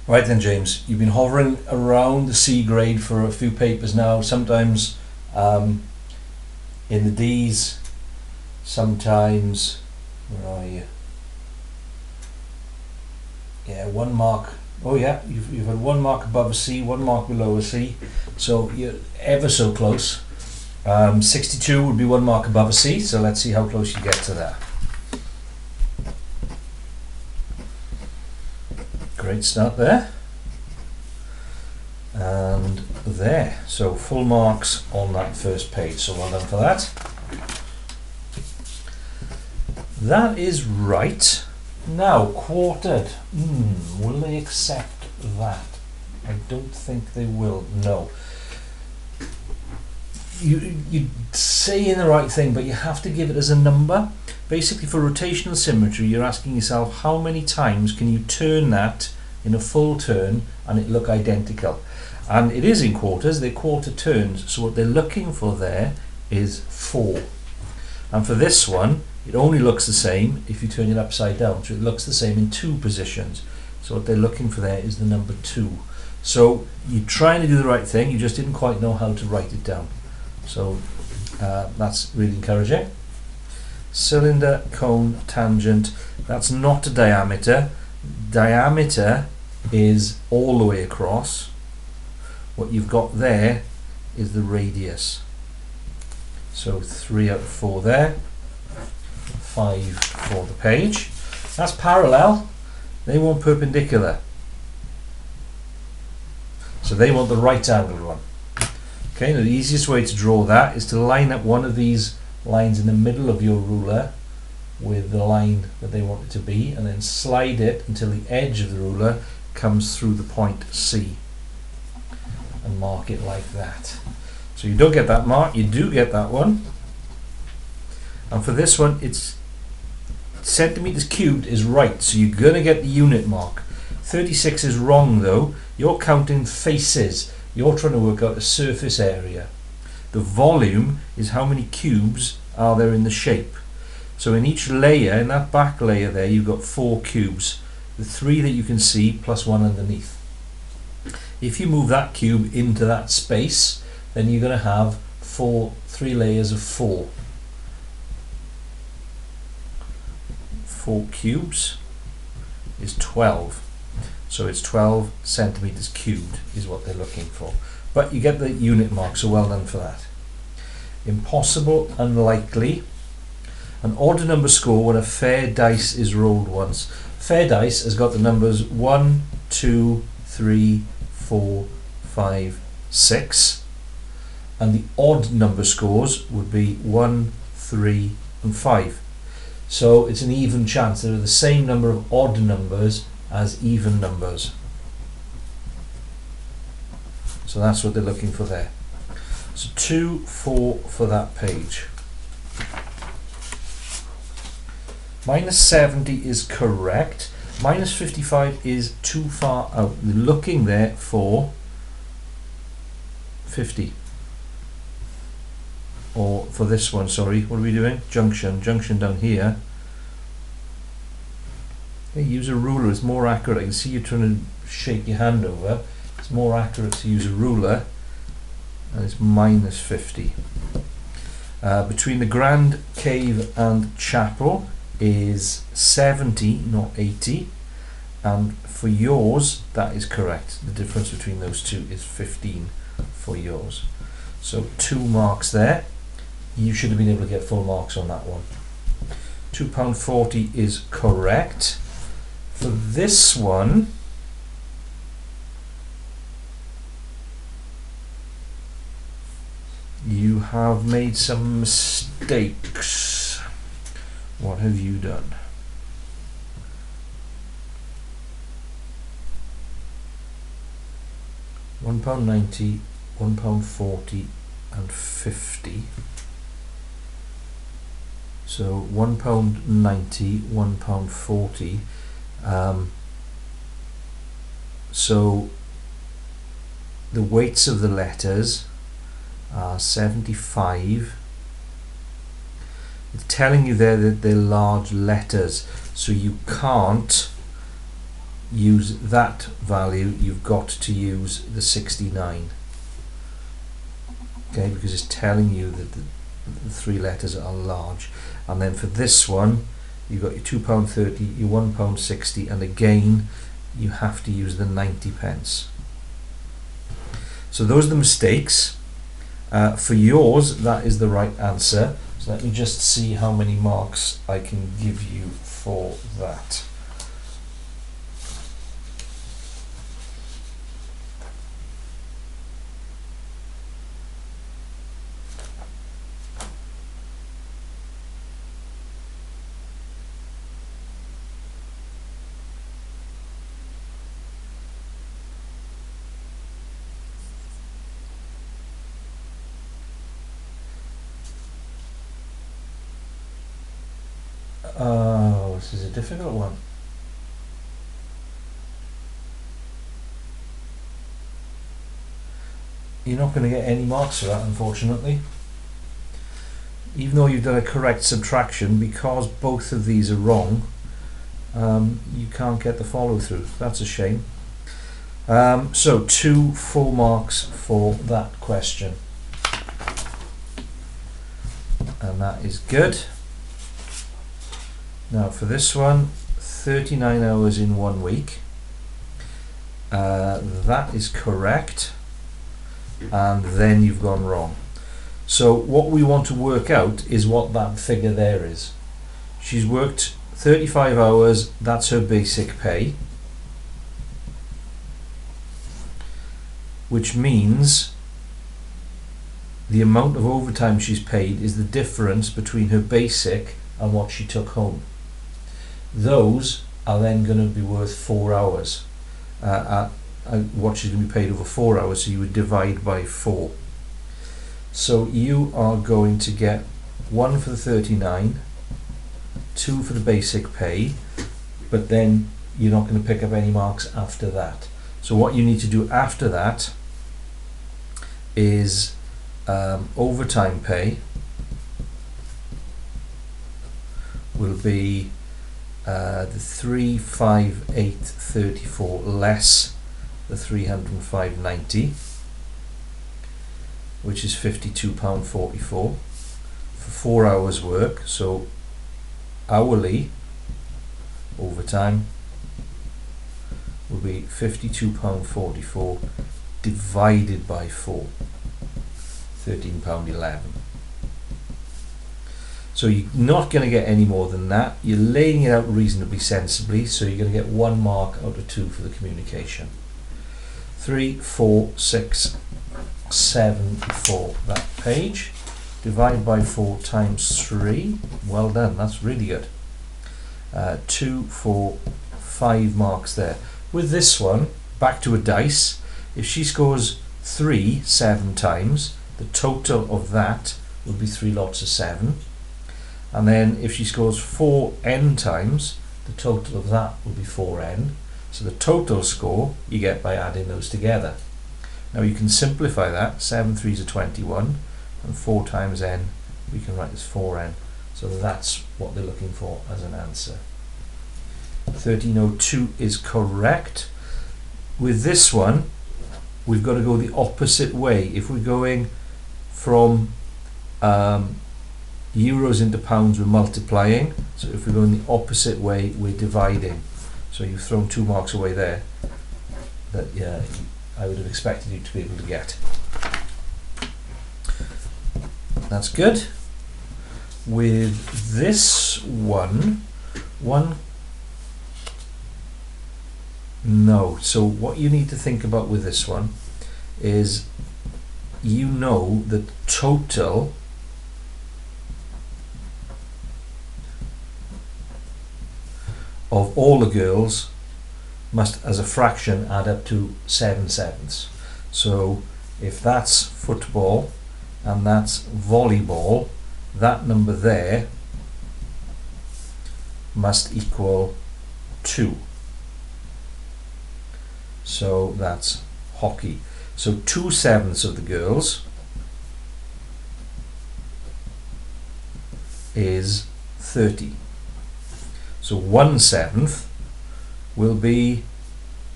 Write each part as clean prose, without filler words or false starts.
Right then, James, you've been hovering around the C grade for a few papers now, sometimes in the D's, sometimes, where are you? Yeah, 1 mark. Oh yeah, you've had 1 mark above a C, 1 mark below a C, so you're ever so close. 62 would be 1 mark above a C, so let's see how close you get to that. Great start there. And there, so full marks on that first page, so well done for that. That is right. Now, quartered. Will they accept that? I don't think they will, no. You're saying the right thing, but you have to give it as a number. Basically, for rotational symmetry, you're asking yourself how many times can you turn that in a full turn and it look identical. And it is in quarters, they're quarter turns, so what they're looking for there is 4. And for this one, it only looks the same if you turn it upside down, so it looks the same in 2 positions. So what they're looking for there is the number 2. So you're trying to do the right thing, you just didn't quite know how to write it down. So that's really encouraging. Cylinder, cone, tangent, that's not a diameter. Diameter is all the way across. What you've got there is the radius. So 3 out of 4 there, 5 for the page. That's parallel, they want perpendicular. So they want the right angled one. Okay, now the easiest way to draw that is to line up one of these lines in the middle of your ruler with the line that they want it to be, and then slide it until the edge of the ruler comes through the point C, and mark it like that. So you don't get that mark, you do get that one. And for this one, it's centimeters cubed is right, so you're going to get the unit mark. 36 is wrong though, you're counting faces, you're trying to work out a surface area. The volume is how many cubes are there in the shape. So in each layer, in that back layer there, you've got 4 cubes. The 3 that you can see plus 1 underneath. If you move that cube into that space, then you're going to have 3 layers of 4. 4 cubes is 12. So it's 12 centimeters cubed is what they're looking for. But you get the unit mark, so well done for that. Impossible, unlikely. An odd number score when a fair dice is rolled once. Fair dice has got the numbers 1, 2, 3, 4, 5, 6. And the odd number scores would be 1, 3, and 5. So it's an even chance. There are the same number of odd numbers as even numbers. So that's what they're looking for there. So 2, 4 for that page. Minus 70 is correct. Minus 55 is too far out. They're looking there for 50. Or for this one, sorry, what are we doing? Junction down here. Okay, use a ruler, it's more accurate. I can see you trying to shake your hand over. It's more accurate to use a ruler, and it's minus 50. Between the Grand Cave and Chapel is 70, not 80, and for yours that is correct. The difference between those two is 15 for yours. So 2 marks there. You should have been able to get full marks on that one. £2.40 is correct. For this one, you have made some mistakes. What have you done? £1.90, £1.40 and 50. So £1.90, £1.40. So the weights of the letters are 75. It's telling you there that they're large letters, so you can't use that value, you've got to use the 69. Okay, because it's telling you that the three letters are large. And then for this one, you've got your £2.30, your £1.60, and again you have to use the 90 pence. So those are the mistakes. For yours, that is the right answer. So let me just see how many marks I can give you for that. Oh, this is a difficult one. You're not going to get any marks for that, unfortunately. Even though you've done a correct subtraction, because both of these are wrong, you can't get the follow through. That's a shame. So 2 full marks for that question. And that is good. Now for this one, 39 hours in 1 week. That is correct. And then you've gone wrong. So what we want to work out is what that figure there is. She's worked 35 hours, that's her basic pay. Which means the amount of overtime she's paid is the difference between her basic and what she took home. Those are then going to be worth 4 hours. What she's going to be paid over 4 hours, so you would divide by 4. So you are going to get 1 for the 39, 2 for the basic pay, but then you're not going to pick up any marks after that. So what you need to do after that is overtime pay will be the 358.34 less the 305.90, which is £52.44 for 4 hours work. So hourly overtime will be £52.44 divided by 4, £13.11. So you're not going to get any more than that. You're laying it out reasonably sensibly, so you're going to get 1 mark out of 2 for the communication. 3, 4, 6, 7 for that page. Divide by 4 times 3. Well done, that's really good. 2, 4, 5 marks there. With this one, back to a dice. If she scores 3 7 times, the total of that will be 3 lots of 7. And then if she scores 4n times, the total of that will be 4n. So the total score you get by adding those together. Now you can simplify that. 7 3s are 21, and 4 times n we can write as 4n. So that's what they're looking for as an answer. 1302 is correct. With this one, we've got to go the opposite way. If we're going from euros into pounds, we're multiplying. So if we're going the opposite way, we're dividing. So you've thrown 2 marks away there that I would have expected you to be able to get. That's good. With this one, no. So what you need to think about with this one is, you know the total of all the girls must, as a fraction, add up to 7/7. So if that's football and that's volleyball, that number there must equal 2. So that's hockey. So 2/7 of the girls is 30. So 1/7 will be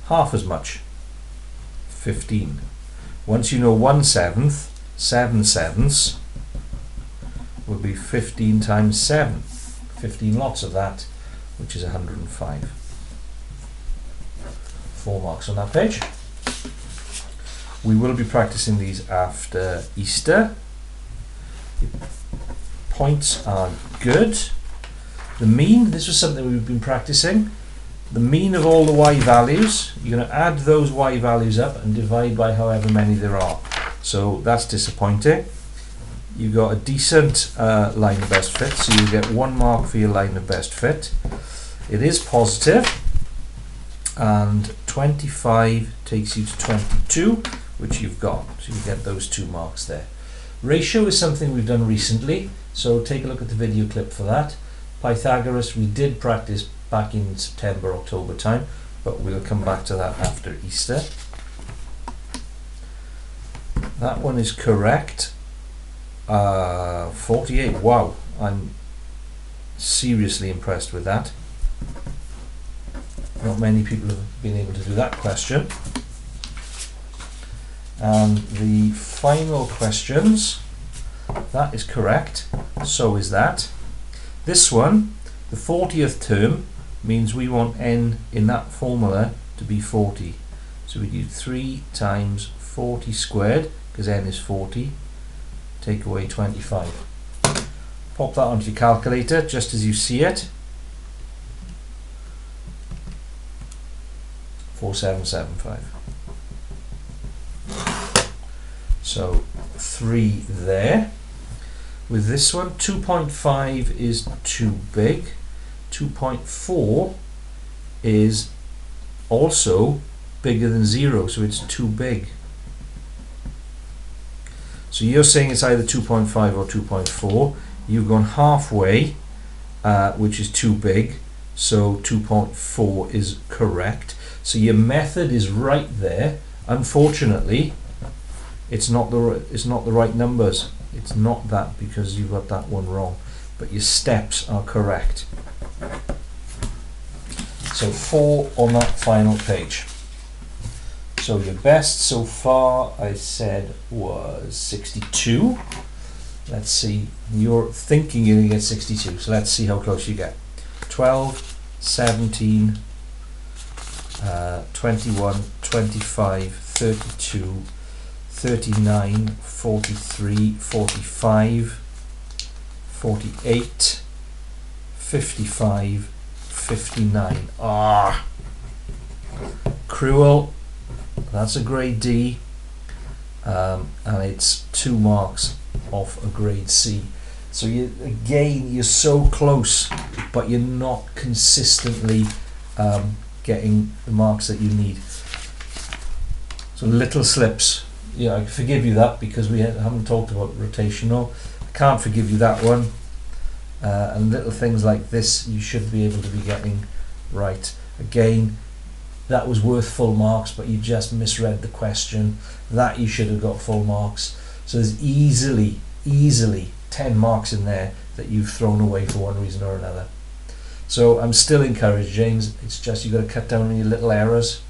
half as much, 15. Once you know 1/7, 7/7 will be 15 times 7. 15 lots of that, which is 105. 4 marks on that page. We will be practicing these after Easter. Points are good. The mean, this was something we've been practicing. The mean of all the y values, you're going to add those y values up and divide by however many there are. So that's disappointing. You've got a decent line of best fit, so you get 1 mark for your line of best fit. It is positive, and 25 takes you to 22, which you've got, so you get those 2 marks there. Ratio is something we've done recently, so take a look at the video clip for that. Pythagoras we did practice back in September, October time, but we'll come back to that after Easter. That one is correct. 48, wow, I'm seriously impressed with that. Not many people have been able to do that question. And the final questions, that is correct, so is that. This one, the 40th term, means we want n in that formula to be 40. So we do 3 times 40 squared, because n is 40, take away 25. Pop that onto your calculator just as you see it. 4775. So 3 there. With this one, 2.5 is too big. 2.4 is also bigger than 0, so it's too big. So you're saying it's either 2.5 or 2.4. You've gone halfway, which is too big, so 2.4 is correct. So your method is right there. Unfortunately, it's not the right numbers. It's not that, because you got that one wrong, but your steps are correct. So 4 on that final page. So your best so far, I said, was 62. Let's see, you're thinking you're going to get 62, so let's see how close you get. 12, 17, 21, 25, 32, 39, 43, 45, 48, 55, 59. Ah, cruel. That's a grade D, and it's 2 marks off a grade C. So you're so close, but you're not consistently getting the marks that you need. So little slips. Yeah, I forgive you that, because we haven't talked about rotational. I can't forgive you that one. And little things like this, you should be able to be getting right. Again, that was worth full marks, but you just misread the question. That you should have got full marks. So there's easily 10 marks in there that you've thrown away for one reason or another. So I'm still encouraged, James. It's just you've got to cut down on your little errors.